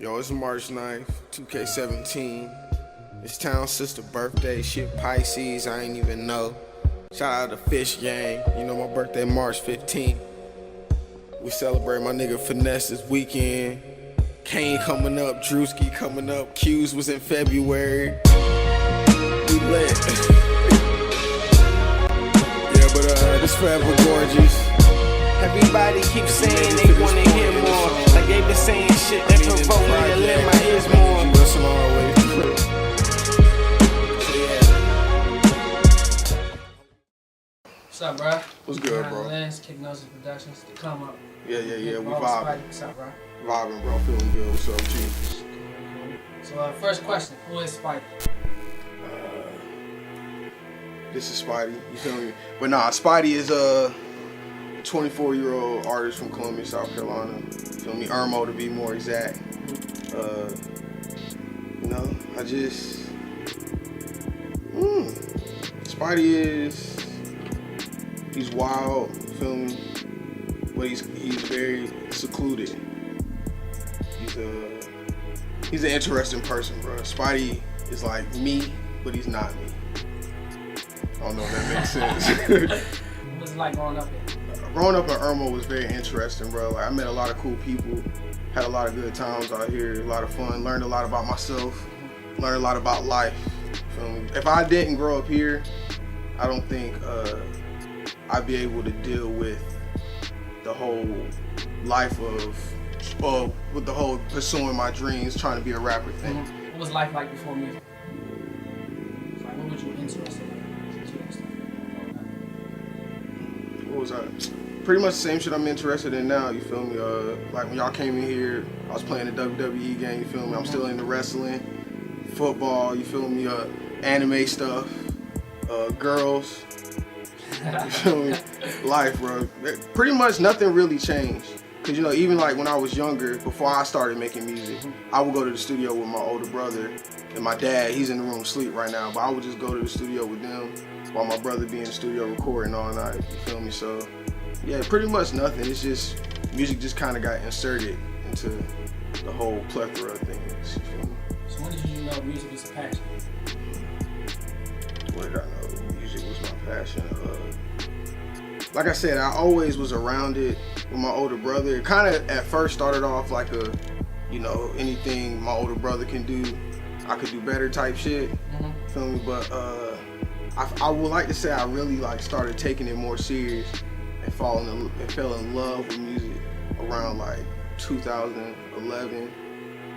Yo, it's March 9th, 2K17. It's town sister birthday, shit Pisces, I ain't even know. Shout out to Fish Gang, you know my birthday March 15th. We celebrate my nigga Finesse this weekend. Kane coming up, Drewski coming up, Q's was in February. We lit. Yeah, but this forever gorgeous. Everybody keeps saying they wanna hear more. Like they been saying shit that provoke me to let my ears more. Listen always. What's up, bro? What's good, bro? Kicknosis Productions, the ComeUp. Yeah, we vibing. What's up, bro? Vibing, bro. Feeling good. What's up, G? So, first question: who is Spidey? This is Spidey. You feel me? But nah, Spidey is a 24-year-old artist from Columbia, South Carolina. Feel me? Irmo to be more exact. You know, I just Spidey is he's wild, feel me? But he's very secluded. He's an interesting person, bro. Spidey is like me, but he's not me. I don't know if that makes sense. What's it like growing up here? Growing up in Irmo was very interesting, bro. Like, I met a lot of cool people, had a lot of good times out here, a lot of fun, learned a lot about myself, learned a lot about life. Feel me? If I didn't grow up here, I don't think I'd be able to deal with the whole life with the whole pursuing my dreams, trying to be a rapper thing. What was life like before music? Like, what were you interested in? What was I? Pretty much the same shit I'm interested in now, you feel me? Like when y'all came in here, I was playing the WWE game, you feel me? I'm still into wrestling, football, you feel me? Anime stuff, girls, you feel me? Life, bro. Pretty much nothing really changed. Cause you know, even like when I was younger, before I started making music, I would go to the studio with my older brother and my dad. He's in the room asleep right now, but I would just go to the studio with them while my brother be in the studio recording all night, you feel me? So yeah, pretty much nothing. It's just music just kind of got inserted into the whole plethora of things, you feel me? So when did you know music was a passion? When did I know music was my passion? Like I said, I always was around it with my older brother. It kind of at first started off like a, you know, anything my older brother can do, I could do better type shit, feel me? But I would like to say I really like started taking it more serious and fell in love with music around like 2011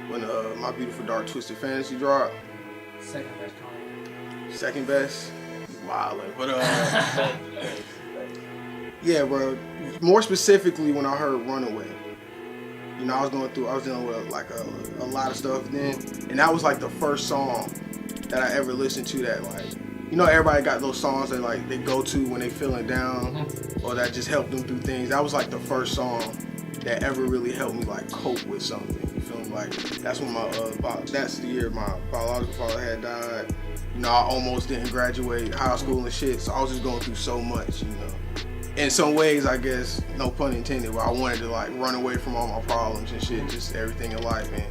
when My Beautiful Dark Twisted Fantasy dropped. Second best comment. Second best? Wildin'. But yeah, bro. More specifically when I heard Runaway. You know, I was dealing with like a lot of stuff then, and that was like the first song that I ever listened to that like, you know, everybody got those songs that like they go to when they feeling down or that just help them through things. That was like the first song that ever really helped me like cope with something. You feel me? Like that's when that's the year my biological father had died. You know, I almost didn't graduate high school and shit, so I was just going through so much, you know. In some ways, I guess, no pun intended, but I wanted to like run away from all my problems and shit, just everything in life. And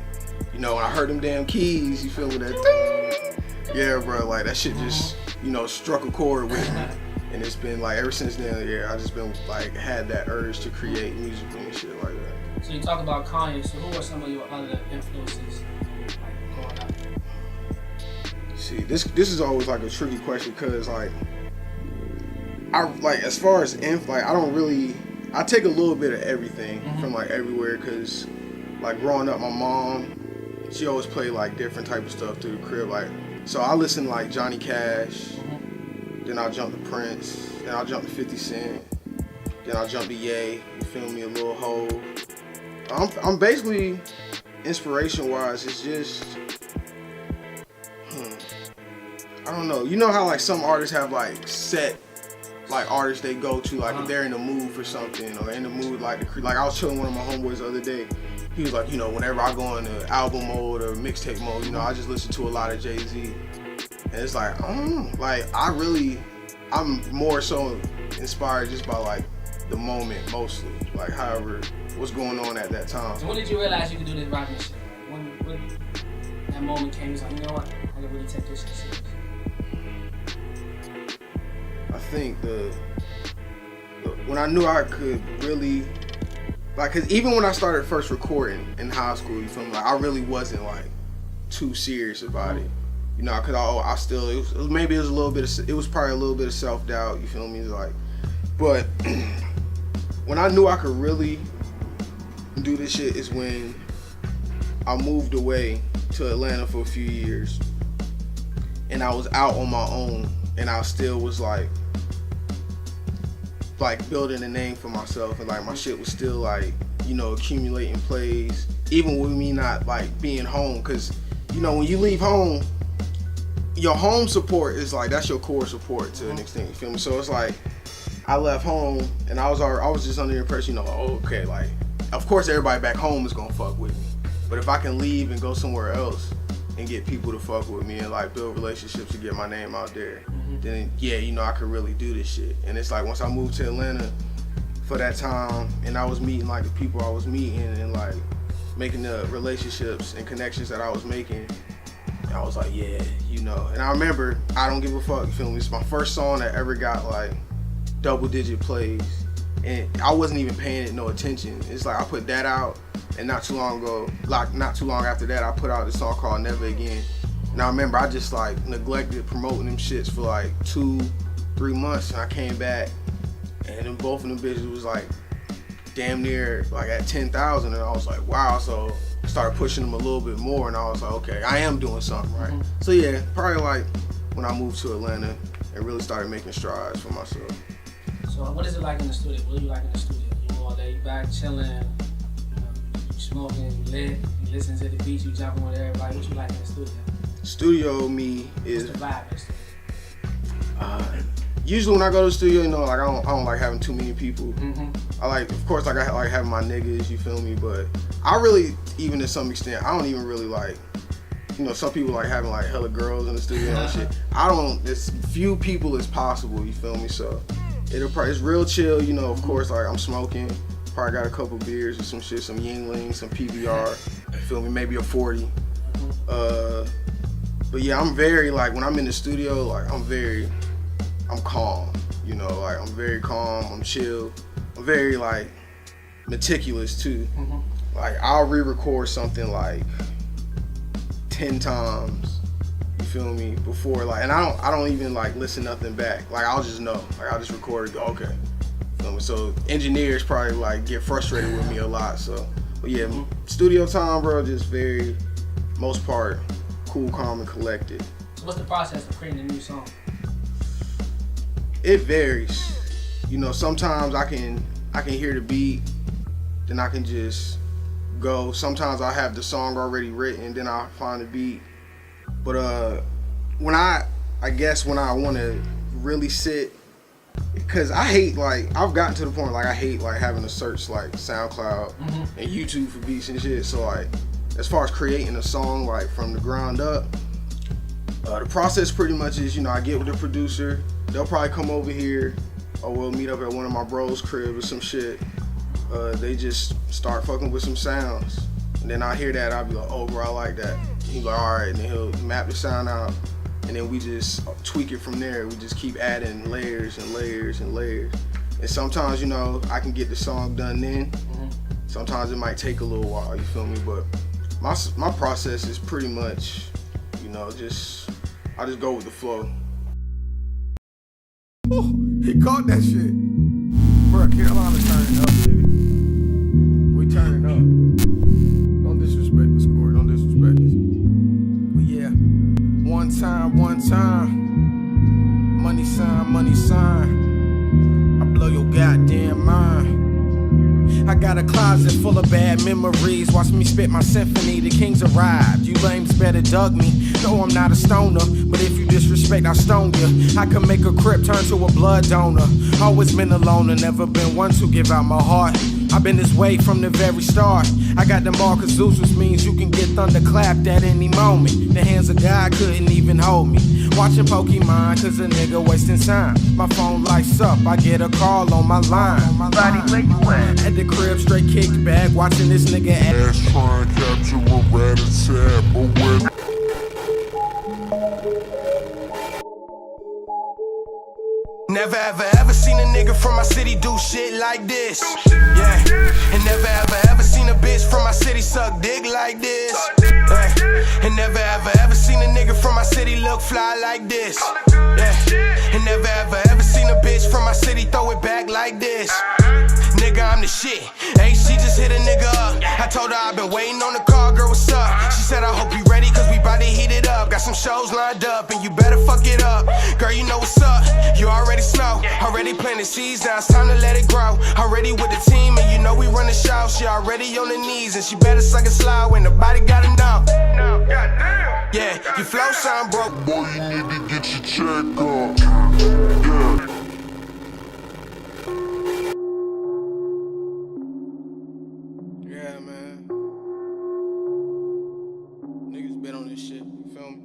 you know, when I heard them damn keys, you feel me, that ding, yeah, bro, like that shit just, you know, struck a chord with me. And it's been like ever since then, yeah, I just been like had that urge to create music and shit like that. So you talk about Kanye. So who are some of your other influences like growing up? See, this is always like a tricky question because like I like as far as like I take a little bit of everything from like everywhere because like growing up, my mom, she always played like different type of stuff through the crib, like so I listen to like Johnny Cash, then I'll jump to Prince, then I'll jump to 50 Cent, then I'll jump to Ye, you feel me, a little Hove. I'm basically inspiration wise, it's just I don't know. You know how like some artists have like set like artists they go to, like if they're in the mood for something or in the mood like I was chilling with one of my homeboys the other day. He was like, you know, whenever I go into album mode or mixtape mode, you know, I just listen to a lot of Jay-Z. And it's like, like I'm more so inspired just by like the moment mostly, like however what's going on at that time. So when did you realize you could do this rapping shit? what that moment came, was like, you know what, I can really take this shit serious? I think when I knew I could really, like, cause even when I started first recording in high school, you feel me, like I really wasn't like too serious about it, you know, cause I still, it was a little bit of, it was probably a little bit of self-doubt, you feel me, like, but when I knew I could really do this shit is when I moved away to Atlanta for a few years, and I was out on my own, and I still was like building a name for myself, and like my shit was still like, you know, accumulating plays, even with me not like being home, cause you know when you leave home, your home support is like, that's your core support to an extent, you feel me? So it's like I left home and I was just under the impression, you know, oh, okay, like of course everybody back home is gonna fuck with me, but if I can leave and go somewhere else and get people to fuck with me and like build relationships to get my name out there, then yeah, you know, I could really do this shit. And it's like once I moved to Atlanta for that time and I was meeting like the people I was meeting and like making the relationships and connections that I was making, I was like, yeah, you know. And I remember I Don't Give a Fuck, you feel me? It's my first song that ever got like double-digit plays, and I wasn't even paying it no attention. It's like I put that out, and not too long after that, I put out this song called Never Again. And I remember I just like neglected promoting them shits for like 2-3 months, and I came back, and then both of them bitches was like damn near like at 10,000, and I was like, wow. So I started pushing them a little bit more, and I was like, okay, I am doing something right. So yeah, probably like when I moved to Atlanta and really started making strides for myself. So what is it like in the studio? What do you like in the studio? You more laid back, chilling, you know, you smoking, you lit, you listen to the beats, you jumping with everybody. What you like in the studio? Studio me is what's the vibe in the studio? Usually when I go to the studio, you know, like I don't like having too many people. I like, of course, like I like having my niggas, you feel me? But I really, even to some extent, I don't even really like, you know, some people like having like hella girls in the studio and shit. I don't, as few people as possible, you feel me? So it's real chill, you know, of course, like I'm smoking, probably got a couple beers or some shit, some Yingling, some PBR, you feel me, maybe a 40. But yeah, I'm very, like, when I'm in the studio, like, I'm calm, you know, like, I'm very calm, I'm chill, I'm very, like, meticulous, too. Like, I'll re-record something, like, 10 times, you feel me, before, like, and I don't even, like, listen nothing back. Like, I'll just know, like, I'll just record it, go, okay. You feel me? So, engineers probably, like, get frustrated with me a lot, so. But yeah, studio time, bro, just very, most part, cool, calm, and collected. So what's the process of creating a new song? It varies. You know, sometimes I can hear the beat, then I can just go. Sometimes I have the song already written, then I'll find the beat. But when I guess when I want to really sit, because I hate, like, I've gotten to the point, like, I hate, like, having to search, like, SoundCloud and YouTube for beats and shit. So, like, as far as creating a song, like, from the ground up, the process pretty much is, you know, I get with the producer, they'll probably come over here, or we'll meet up at one of my bros' crib or some shit. They just start fucking with some sounds. And then I hear that, I'll be like, oh, bro, I like that. He's like, all right, and then he'll map the sound out, and then we just tweak it from there. We just keep adding layers and layers and layers. And sometimes, you know, I can get the song done then. Sometimes it might take a little while, you feel me? But my process is pretty much, you know, I just go with the flow. Ooh, he caught that shit. Bro, Carolina's turning up, baby. We turning up. Don't disrespect the score, don't disrespect us. But yeah, one time. Money sign. I blow your goddamn mind. I got a closet full of bad memories. Watch me spit my symphony, the kings arrived. You lames better dug me. No, I'm not a stoner, but if you disrespect, I'll stone you. I can make a crip turn to a blood donor. Always been alone and never been one to give out my heart. I've been this way from the very start. I got the mark of Zeus, which means you can get thunderclapped at any moment. The hands of God couldn't even hold me. Watching Pokemon, cause a nigga wasting time. My phone lights up, I get a call on my line. Buddy, where you at? At the crib, straight kicked back, watching this nigga ass. Trying to capture a rat-a-tat, but when Never ever seen a nigga from my city do shit like this. Yeah, and never ever seen a bitch from my city suck dick like this. Yeah, and never ever seen a nigga from my city look fly like this. Yeah, and never ever seen a bitch from my city throw it back like this. Nigga, I'm the shit. Hey, she just hit a nigga up. I told her I've been waiting on the call, girl, what's up? She said, I hope you ready, cause we bout to heat it up. Got some shows lined up, and you better fuck it up. Girl, you know what's up. You already know. Already planted seeds, now it's time to let it grow. Already with the team, and you know we run the show. She already on the knees, and she better suck it slow, when nobody gotta know. Yeah, your flow sound broke. boy, you need to get your check up. Yeah. Yeah, man. Niggas been on this shit, you feel me?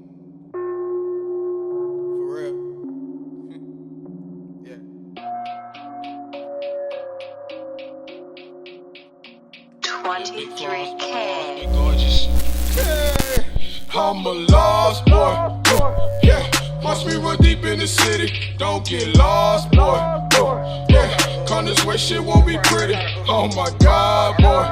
For real. Yeah. 23K. Gorgeous. Yeah, I'm a lost boy. Yeah, once we run deep in the city, don't get lost, boy. Yeah, come this way, shit won't be pretty. Oh my God, boy.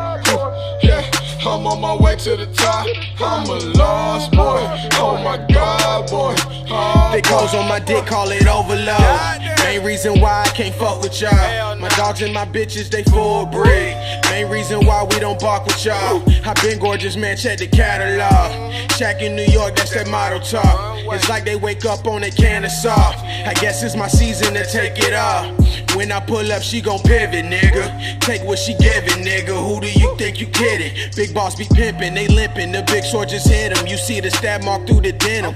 Yeah, I'm on my way to the top. I'm a lost boy. Oh my God, boy. Oh, Thick hoes on my dick, call it overload. Main reason why I can't fuck with y'all. My dogs and my bitches, they full breed. Main reason why we don't bark with y'all. I been gorgeous, man, check the catalog. Shack in New York, that's that motto talk. It's like they wake up on a can of salt. I guess it's my season to take it off. When I pull up, she gon' pivot, nigga. Take what she giving, nigga. Who do you think you kidding? Big boss be pimping, they limping. The big sword just hit him. You see the stab mark through the denim.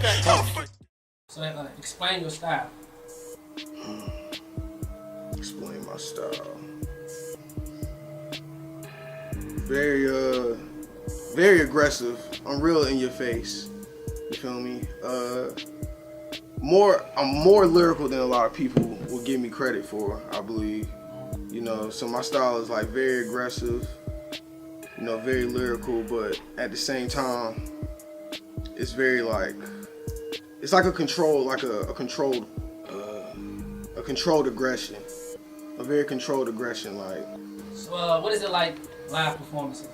So explain your style. explain my style. Very aggressive. I'm real in your face. You feel me? I'm more lyrical than a lot of people will give me credit for, I believe. You know, so my style is like very aggressive, you know, very lyrical, but at the same time, it's very like, it's like a controlled aggression, a very controlled aggression, like. So what is it like live performances?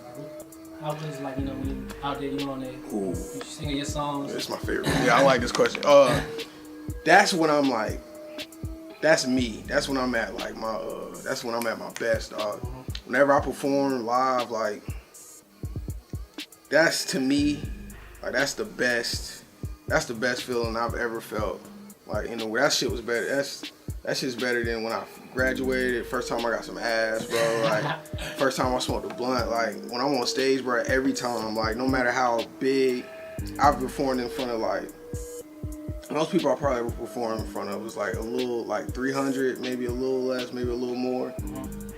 How is it like, you know, when you out there, you on there, you singing your songs? That's my favorite. Yeah, I like this question. That's when I'm like, that's me. That's when I'm at like my, that's when I'm at my best, dog. Whenever I perform live, like, that's to me, like that's the best feeling I've ever felt. Like, you know, that shit was better. That shit's better than when I graduated. First time I got some ass, bro. Like, first time I smoked a blunt. Like, when I'm on stage, bro, every time, like, no matter how big, I've performed in front of, like, most people I probably ever performed in front of was like a little, like 300, maybe a little less, maybe a little more.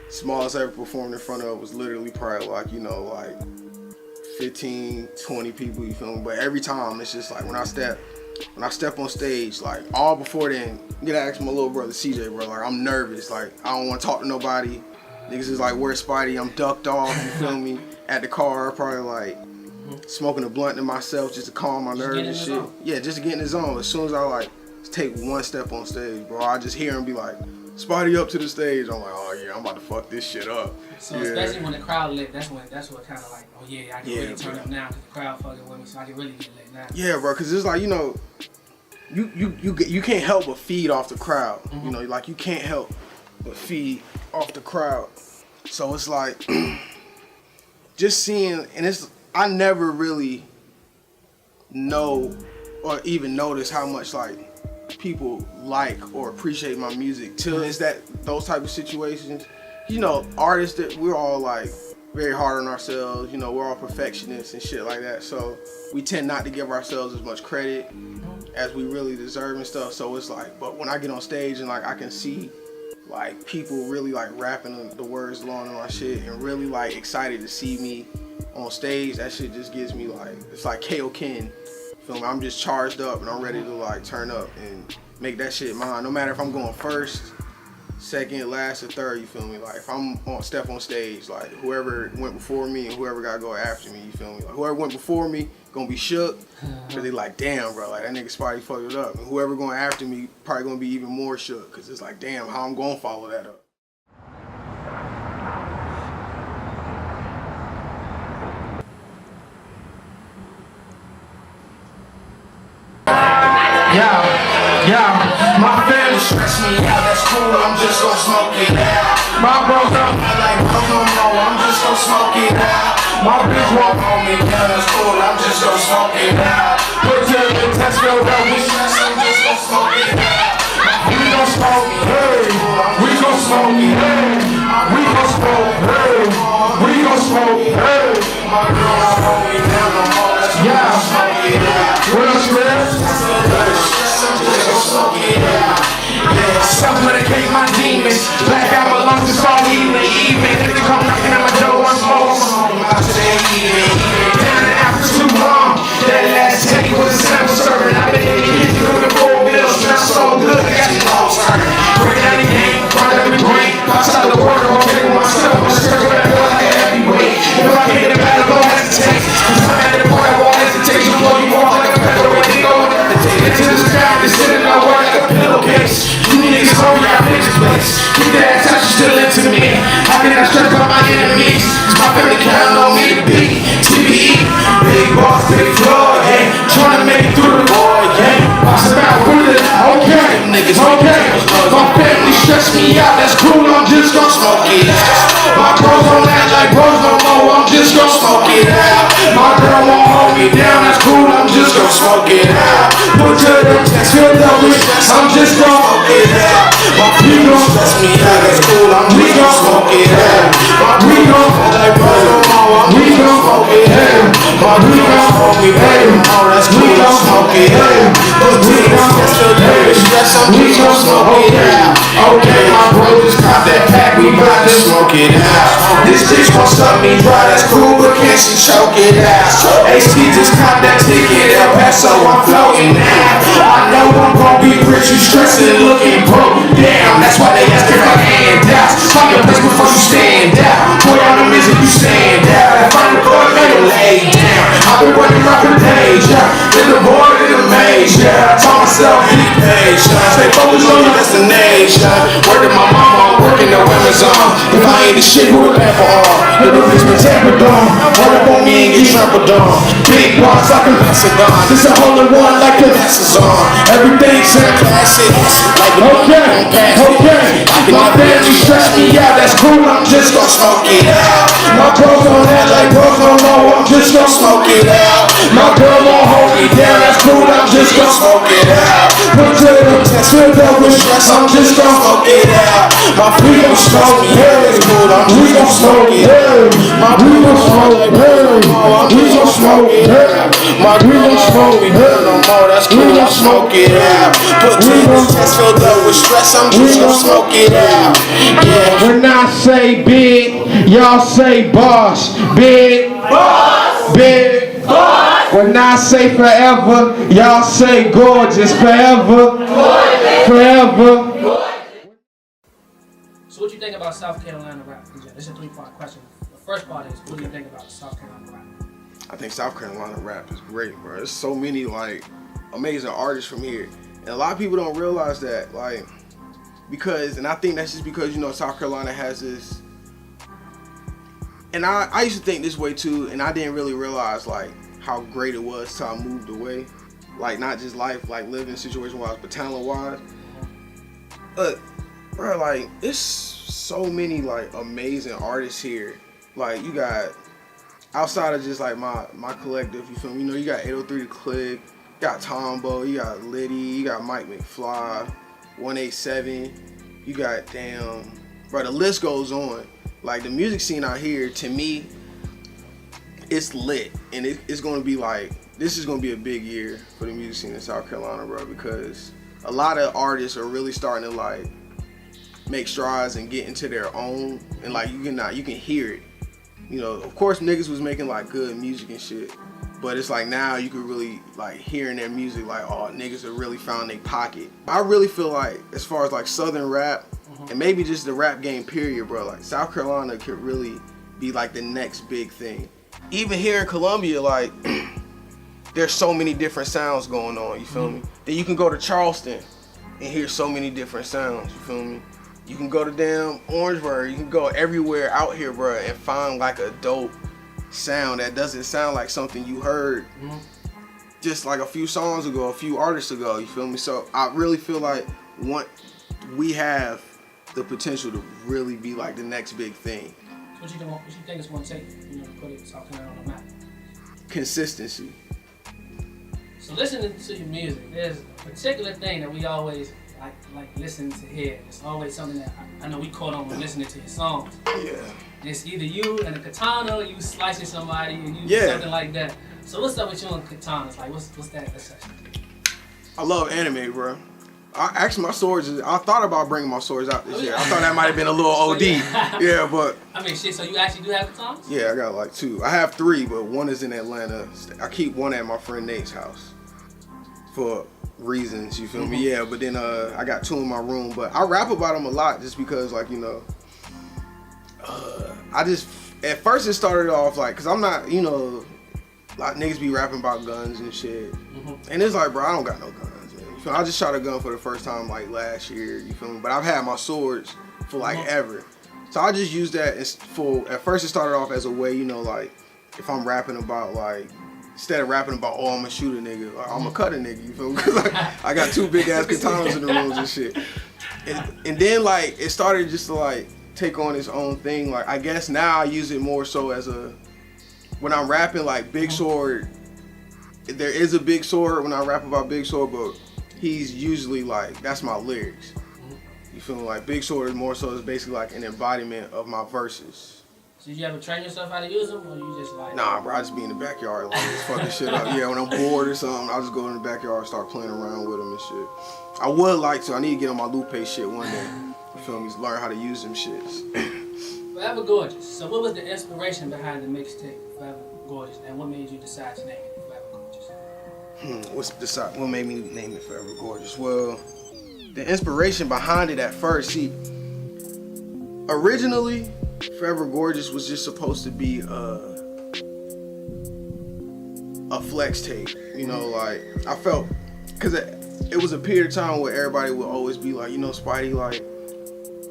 Smallest I ever performed in front of was literally probably like, you know, like 15, 20 people, you feel me? But every time, it's just like when I step on stage, like all before then, you gotta ask my little brother CJ, bro, like I'm nervous, like I don't wanna talk to nobody. Niggas is like, where's Spidey? I'm ducked off, you feel me? At the car, probably like smoking a blunt to myself just to calm my nerves and shit. Yeah, just to get in the zone. As soon as I like take one step on stage, bro, I just hear him be like, Spidey up to the stage. I'm like, oh yeah, I'm about to fuck this shit up. So especially when the crowd lit, that's what kind of like, oh yeah, I can really turn up now because the crowd fucking with me, so I can really get lit now. Yeah, bro, because it's like, you know, you can't help but feed off the crowd. You know, like you can't help but feed off the crowd. So it's like just seeing, and it's, I never really know or even notice how much like people like or appreciate my music till it's those type of situations. You know, artists that we're all like very hard on ourselves, you know, we're all perfectionists and shit like that. So we tend not to give ourselves as much credit as we really deserve and stuff. So it's like, but when I get on stage and like I can see like people really like rapping the words along to my shit and really like excited to see me on stage, that shit just gives me like, it's like Kaoken Feel me? I'm just charged up and I'm ready to like turn up and make that shit mine. No matter if I'm going first, second, last, or third, you feel me? Like if I'm on step on stage, like whoever went before me and whoever gotta go after me, you feel me? Like whoever went before me gonna be shook, cause they like, damn, bro, like that nigga Spidey fucked it up. And whoever going after me probably gonna be even more shook, cause it's like, damn, how I'm gonna follow that up. My family stress me out, that's cool, I'm just gon' smoke it out. My bros don't like bros no more, I'm just gon' smoke it out. My bitch won't hold me down, that's cool, I'm just gon' smoke it out. Put to the test, feel that we stress, I'm just gon' smoke it out. We gon' smoke, hey, we gon' smoke, hey, we gon' smoke, hey, we gon' smoke, hey. My girl won't hold me down no more, that's cool, I'm smoke it out. What else, man? Self-medicate my demons. Black out my lungs, it's all even. Niggas come knocking at my door, I'm smoking. Out today, even. Down and after too long. That last take was a sample serving. I've been in the kitchen cooking 4 meals. Smell so good, I got you all turning. Breaking down the game, find every brain. Outside the world, I'm taking myself. I'm circling that girl like a heavyweight. If I can't get a battle, don't hesitate. Cause I'm at the point, I won't hesitate. You blow, you walk like a featherweight. You don't hesitate. Into the sky, just sitting out work like a pillowcase. Niggas hold me out bitches place. Keep that touch, you still into me. How can I stress out my enemies? Cause my family counting on me to be TBE. Big boss, big floor, yeah. Trying to make it through the void, yeah. Box about with it, okay. Niggas, okay. My family stress me out, that's cool, I'm just gon' smoke it out. My bros don't act like bros no more, I'm just gon' smoke it out. My girl won't hold me down, that's cool, I'm just gon' smoke it out. Put to the test, feel the wish, I'm just gon' smoke it out. My people stress me out, that's cool, I'm just gon' smoke it out. My people like bros no more, I'm just gon' smoke it out. My people hold me down, that's cool, I'm smoke it out. Put to the test, feel the wish, I'm just gon' smoke it out. Okay, my bro just caught that pack, we bout to smoke it out. This bitch won't suck me dry, that's cool, but can't she choke it out? AC just caught that ticket, El Paso, I'm floating now. I know I'm gon' be rich, you stressing, looking broke down. That's why they ask if I handouts. Find your place before you stand out. Boy, on the music, you stand out. I find the boy, let him lay down. I've been working my days, yeah. In the void, in the maze, yeah. I told myself, be patient. Stay focused on your destination. Word to my mama, I'm working the Amazon. If I ain't the shit, who would laugh on? The bitch been tampered on. Run up on me and get trampled on. Big boss like a Macedon. This a hole in one like the Nessa's on. Everything sound classic. Like the okay. My family stress me out, that's cool, I'm just gon' smoke it out. My bros don't act like bros no more, I'm just gon' smoke it out. My girl won't hold me down, that's cool, I'm just gon' smoke it out. Put to the test, feel the wish, I'm just gon' smoke it out. My people smoke it, that's cool, we gon' smoke it out. My people smoke it, we gon' smoke it out. My people smoke it no more, that's cool, I'm smoke it out. Put to the test, feel the wish, I'm just gon' smoke it out. Yeah. When I say big, y'all say boss. Big, boss. Big, boss. When I say forever, y'all say gorgeous. Forever, gorgeous. Forever. So what you think about South Carolina rap? This is a 3-part question. The first part is, what do you think about South Carolina rap? I think South Carolina rap is great, bro. There's so many like amazing artists from here. And a lot of people don't realize that, like, because, and I think that's just because, you know, South Carolina has this, and I used to think this way too, and I didn't really realize like how great it was till I moved away. Like not just life, like living in a situation wise, but talent wise. But bro, like it's so many like amazing artists here. Like you got, outside of just like my collective, you feel me? You know, you got 803 The Click, you got Tombo, you got Liddy, you got Mike McFly, 187, you got bro, the list goes on. Like the music scene out here, to me, it's lit, and it's gonna be like, this is gonna be a big year for the music scene in South Carolina, bro, because a lot of artists are really starting to like make strides and get into their own, and like you can hear it. You know, of course niggas was making like good music and shit, But it's like now you can really like hearing their music like, oh, niggas have really found their pocket. I really feel like as far as like Southern rap and maybe just the rap game period, bro, like South Carolina could really be like the next big thing. Even here in Columbia, like there's so many different sounds going on, you feel me? Then you can go to Charleston and hear so many different sounds, you feel me? You can go to damn Orangeburg, you can go everywhere out here, bro, and find like a dope sound that doesn't sound like something you heard just like a few songs ago, a few artists ago, you feel me? So I really feel like we have the potential to really be like the next big thing. What you think it's gonna take, you know, to put it South Carolina on the map? Consistency. So listening to your music, there's a particular thing that we always like listening to hear. It's always something that I know we caught on when listening to your songs. Yeah. It's either you and a katana, or you slicing somebody, and you something like that. So what's up with you and katanas? Like what's that obsession? I love anime, bro. Actually, my swords, I thought about bringing my swords out this year. I thought that might have been a little OD. Yeah, but. I mean, shit, so you actually do have katanas? Yeah, I got like 2. I have 3, but one is in Atlanta. I keep one at my friend Nate's house for reasons, you feel me? Yeah, but then I got 2 in my room. But I rap about them a lot just because, like, you know, I just, at first it started off like, cause I'm not, you know, like niggas be rapping about guns and shit. And it's like, bro, I don't got no guns. I just shot a gun for the first time like last year, you feel me? But I've had my swords for like ever. So I just used that at first it started off as a way, you know, like if I'm rapping about like, instead of rapping about, oh, I'm gonna shoot a nigga, like, I'm gonna cut a nigga, you feel me? Cause like, I got 2 big ass katanas in the rooms and shit. And then like, it started just to like take on its own thing. Like I guess now I use it more so as when I'm rapping like Big Sword, there is a Big Sword when I rap about Big Sword, but he's usually like, that's my lyrics. You feel me? Like Big Sword is more so is basically like an embodiment of my verses. So you ever train yourself how to use them, or you just like? Nah, bro, I just be in the backyard like just fucking shit up. Yeah, when I'm bored or something, I just go in the backyard and start playing around with them and shit. I would like to. I need to get on my Lupe shit one day. You feel me? Learn how to use them shits. Forever Gorgeous. So what was the inspiration behind the mixtape Forever Gorgeous, and what made you decide to name it Forever Gorgeous? What made me name it Forever Gorgeous? Well, the inspiration behind it at first, see, originally, Forever Gorgeous was just supposed to be a flex tape. You know, like, I felt, because it was a period of time where everybody would always be like, you know, Spidey, like,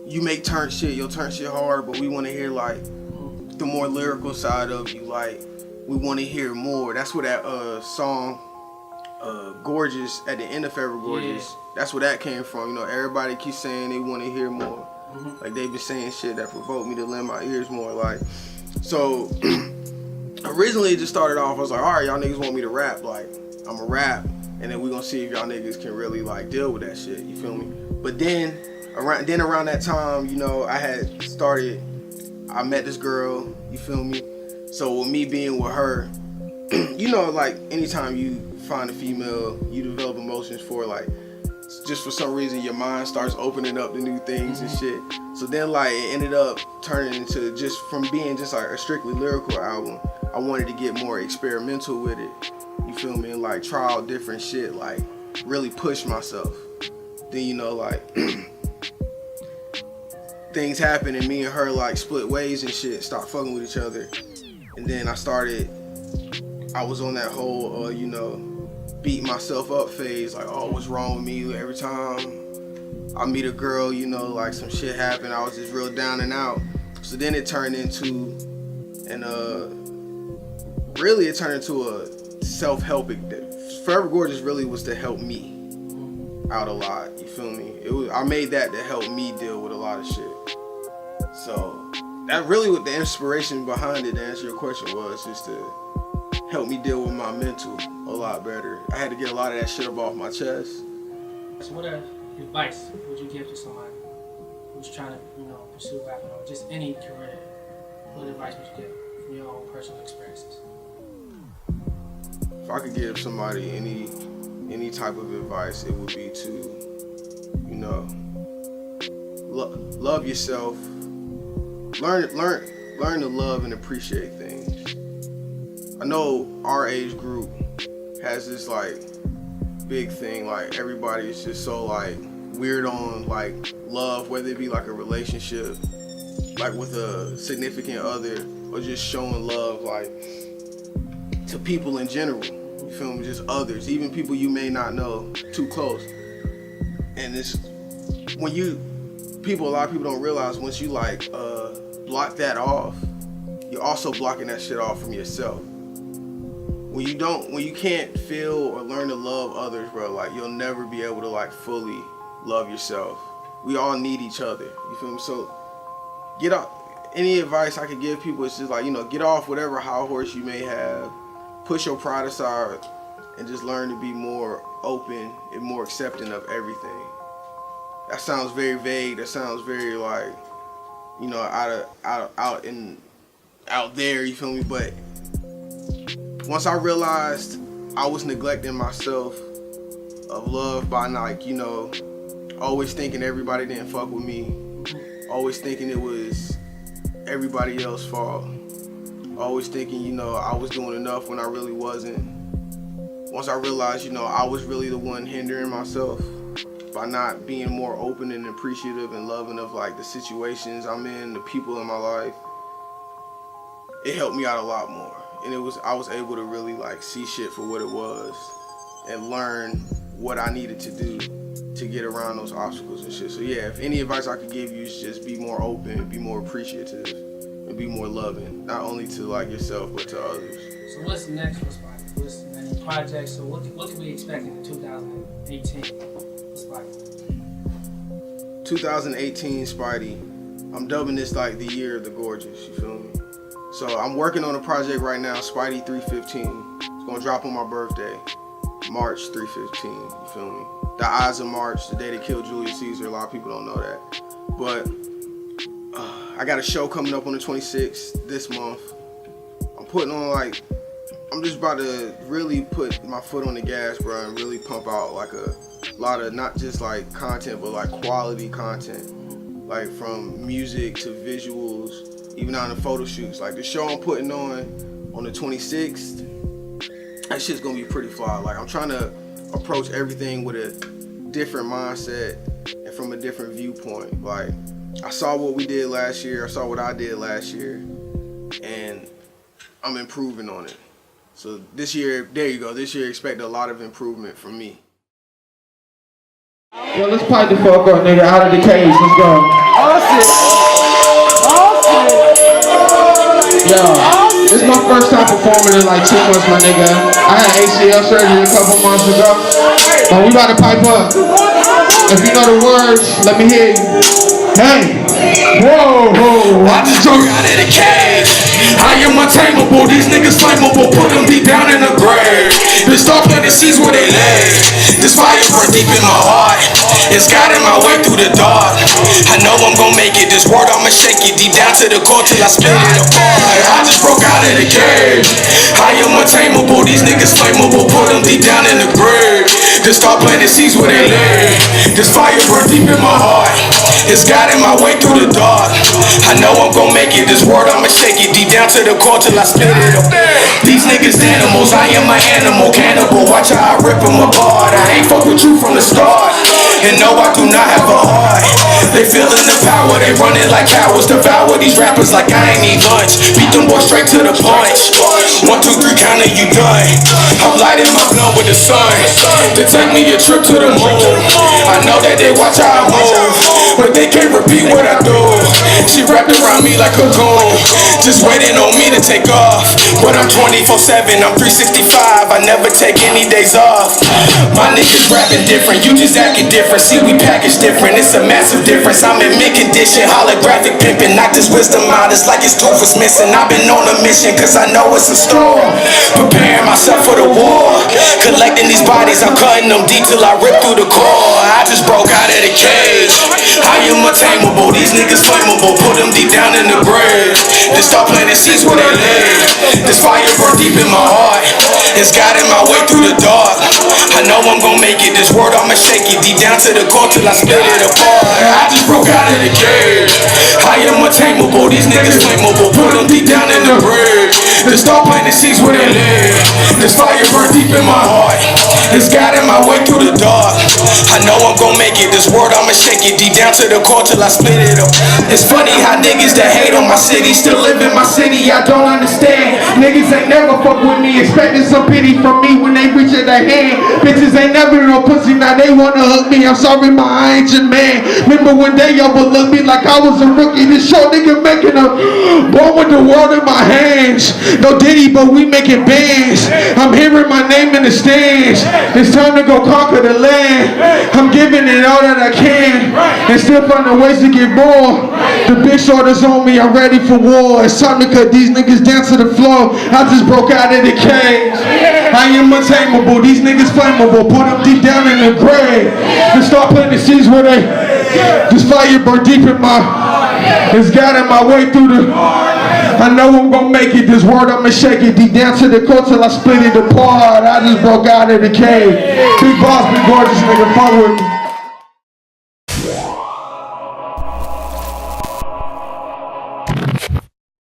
you make turn shit, you'll turn shit hard, but we want to hear, like, the more lyrical side of you. Like, we want to hear more. That's where that song, Gorgeous, at the end of Forever Gorgeous, that's where that came from. You know, everybody keeps saying they want to hear more. Like, they've been saying shit that provoked me to lend my ears more. Like, so originally it just started off, I was like, all right, y'all niggas want me to rap. Like, I'm a rap, and then we gonna see if y'all niggas can really like deal with that shit. You feel me? But then around that time, you know, I met this girl. You feel me? So with me being with her, you know, like anytime you find a female, you develop emotions for, like, just for some reason your mind starts opening up to new things and shit. So then like it ended up turning into, just from being just like a strictly lyrical album, I wanted to get more experimental with it. You feel me? And like try out different shit, like really push myself. Then, you know, like things happen and me and her like split ways and shit, start fucking with each other. And then I was on that whole, you know, beat myself up phase, like, oh, what's wrong with me? Every time I meet a girl, you know, like some shit happened, I was just real down and out. So then it turned into, really it turned into a self-helping. Forever Gorgeous really was to help me out a lot, you feel me? I made that to help me deal with a lot of shit. So that really what the inspiration behind it, to answer your question, was just to help me deal with my mental a lot better. I had to get a lot of that shit up off my chest. So what advice would you give to somebody who's trying to, you know, pursue rapping or just any career? What advice would you give from your own personal experiences? If I could give somebody any type of advice, it would be to, you know, love yourself. Learn to love and appreciate things. I know our age group has this like big thing, like everybody is just so like weird on like love, whether it be like a relationship, like with a significant other, or just showing love like to people in general. You feel me? Just others, even people you may not know too close. And it's when a lot of people don't realize once you like block that off, you're also blocking that shit off from yourself. When you can't feel or learn to love others, bro, like you'll never be able to like fully love yourself. We all need each other. You feel me? So get off. Any advice I could give people is just like, get off whatever high horse you may have. Push your pride aside and just learn to be more open and more accepting of everything. That sounds very vague. That sounds very like, out there, you feel me? But once I realized I was neglecting myself of love by like, always thinking everybody didn't fuck with me, always thinking it was everybody else's fault, always thinking, I was doing enough when I really wasn't. Once I realized, I was really the one hindering myself by not being more open and appreciative and loving of like the situations I'm in, the people in my life, it helped me out a lot more. And I was able to really like see shit for what it was and learn what I needed to do to get around those obstacles and shit. So yeah, if any advice I could give you is just be more open, be more appreciative, and be more loving, not only to like yourself but to others. So what's next for Spidey? What's the next project? So what can we expect in 2018? Spidey. 2018 Spidey, I'm dubbing this like the year of the gorgeous, you feel me? So I'm working on a project right now, Spidey 315. It's gonna drop on my birthday, March 315, you feel me? The Eyes of March, the day they killed Julius Caesar, a lot of people don't know that. But I got a show coming up on the 26th this month. I'm just about to really put my foot on the gas, bro, and really pump out like a lot of not just like content, but like quality content. Like from music to visuals, even on the photo shoots. Like the show I'm putting on the 26th, that shit's gonna be pretty fly. Like I'm trying to approach everything with a different mindset and from a different viewpoint. Like I saw what we did last year, I saw what I did last year, and I'm improving on it. So this year, there you go, this year expect a lot of improvement from me. Yo, let's pipe the fuck up, nigga, out of the cage, let's go. Yo, this is my first time performing in like 2 months, my nigga. I had ACL surgery a couple months ago, but we about to pipe up. If you know the words, let me hear you. Hey, whoa, I just drunk out of the cage. I am untamable, these niggas flammable, put them deep down in the grave. Then start planting seeds where they lay. This fire burn deep in my heart, it's guiding my way through the dark. I know I'm gon' make it, this word I'ma shake it deep down to the core till I split it apart. I just broke out of the cage. I am untamable, these niggas flammable, put them deep down in the grave. Then start planting seeds where they lay. This fire burn deep in my heart, it's guiding my way through the dark. I know I'm gon' make it, this word I'ma shake it deep down to the core till I split it up. These niggas animals, I am an animal cannibal. Watch how I rip them apart. I ain't fuck with you from the start, and no, I do not have a heart. They feeling the power, they running like cowards. Devour these rappers like I ain't eat lunch. Beat them boys straight to the punch. 1, 2, 3, count it, you done. I'm lighting my blunt with the sun to take me a trip to the moon. I know that they watch how I move, but they can't repeat what I do. She wrapped around me like a goon, just waiting on me to take off. But I'm 24/7, I'm 365, I never take any days off. My niggas rapping different, you just acting different. See, we package different, it's a massive difference. I'm in mid condition, holographic pimping. Knock this wisdom out, it's like it's tooth was missing. I've been on a mission, cause I know it's a storm. Preparing myself for the war, collecting these bodies, I'm cutting them deep till I rip through the core. I just broke out of the cage. I am untamable, these niggas flammable. Put them deep down in the grave. Then start planting seeds where they live. This fire burn deep in my heart. It's guiding my way through the dark. I know I'm gon' make it, this word I'ma shake it deep down to the core till I split it apart. I just broke out of the cage. I am untamable, these niggas flammable. Put them deep down in the grave. Then start planting seeds where they live. This fire burn deep in my heart. It's guiding my way through the dark. I know I'm gon' make it, this word I'ma shake it deep down to the core till I split it up. It's funny how niggas that hate on my city still live in my city, I don't understand. Niggas ain't never fuck with me, expecting some pity from me when they reach in their hand. Bitches ain't never no pussy, now they wanna hook me. I'm sorry, I ain't your man. Remember when they overlooked me like I was a rookie? This show nigga making a born with the world in my hands. No Diddy, but we making bands. I'm hearing my name in the stands. It's time to go conquer the land. I'm giving it all that I can and still finding ways to get more. The big shoulders on me, I'm ready for war. It's time to cut these niggas down to the floor. I just broke out of the cage. I am untamable, these niggas flammable. Put them deep down in the grave. Just start planting seeds where they. This fire burn deep in my. It's guiding my way through the. I know I'm gonna make it, this word I'ma shake it deep down to the core till I split it apart. I just broke out of the cave. Big boss, big gorgeous nigga, fuck with me.